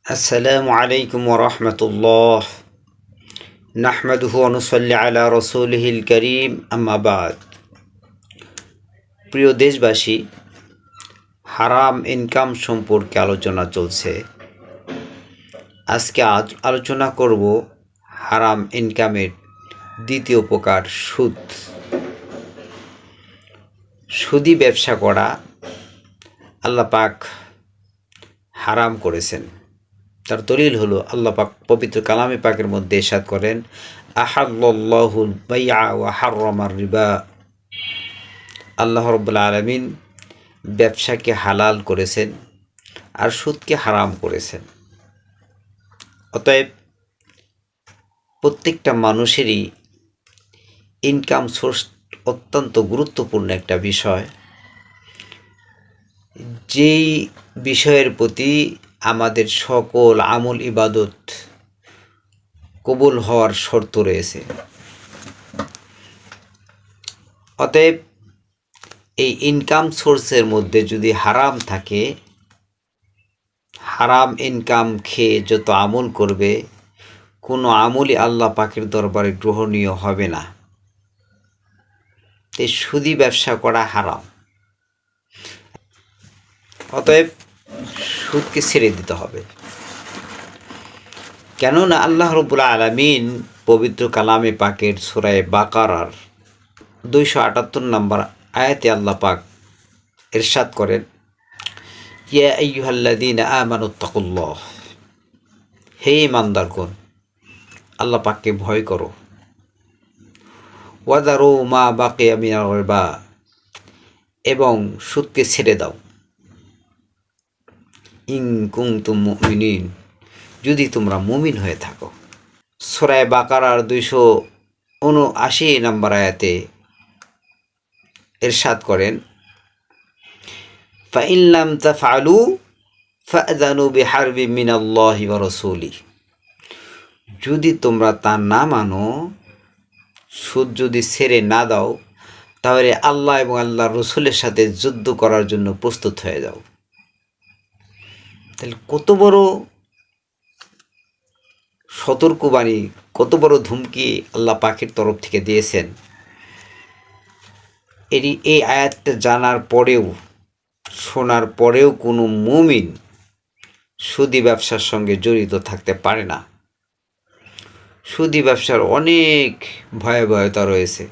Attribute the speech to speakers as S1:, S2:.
S1: আসসালামু আলাইকুম ওরহমতুল্লাহ নাহমাদুহু ওয়া নুসাল্লি আলা রাসূলিহিল কারীম আম্মা বাদ। প্রিয় দেশবাসী, হারাম ইনকাম সম্পর্কে আলোচনা চলছে। আজকে আলোচনা করব হারাম ইনকামের দ্বিতীয় প্রকার সুদ। সুদি ব্যবসা করা আল্লাহ পাক হারাম করেছেন। তার দলিল হলো আল্লাহ পাক পবিত্র কালামে পাকের মধ্যে ইরশাদ করেন, আহাল্লাল্লাহুল বাইআ ওয়া হাররামার রিবা। আল্লাহ রাব্বুল আলামিন ব্যবসাকে হালাল করেছেন আর সুদকে হারাম করেছেন। অতএব প্রত্যেকটা মানুষেরই ইনকাম সোর্স অত্যন্ত গুরুত্বপূর্ণ একটা বিষয়, যেই বিষয়ের প্রতি আমাদের সকল আমল ইবাদত কবুল হওয়ার শর্ত রয়েছে। অতএব এই ইনকাম সোর্সের মধ্যে যদি হারাম থাকে, হারাম ইনকাম খেয়ে যত আমল করবে, কোনো আমলই আল্লাহ পাকের দরবারে গ্রহণীয় হবে না। তাই সুদি ব্যবসা করা হারাম। অতএব সুদকে ছেড়ে দিতে হবে। কেননা আল্লাহ রাব্বুল আলামিন পবিত্র কালামে পাকের সূরা বাকারার 278 নম্বর আয়াতে আল্লাহ পাক ইরশাদ করেন, ইয়া আইয়ুহাল্লাযীনা আমানুত্তাকুল্লাহ, হে ঈমানদারগণ, আল্লাহ পাককে ভয় করো। ওয়াযারু মা বাকিয়া মিনার রিবা, এবং সুদকে ছেড়ে দাও। ইন কুনতুম মুমিনিন, যদি তোমরা মুমিন হয়ে থাকো। সূরা বাকারার 279 নম্বর আয়াতে ইরশাদ করেন, ফাইন লাম তাফআলু ফাআযানু বিহারবিন মিনাল্লাহি ওয়া রাসূলিহি, যদি তোমরা তা না মানো, সুদ যদি ছেড়ে না দাও, তাহলে আল্লাহ এবং আল্লাহর রাসূলের সাথে যুদ্ধ করার জন্য প্রস্তুত হয়ে যাও। তাহলে কত বড় সতর্কবাণী, কত বড় ধুমকি আল্লাহ পাকের তরফ থেকে দিয়েছেন। এই আয়াতটা জানার পরেও, শোনার পরেও কোনো মুমিন সুদি ব্যবসার সঙ্গে জড়িত থাকতে পারে না। সুদি ব্যবসার অনেক ভয়াবহতা রয়েছে।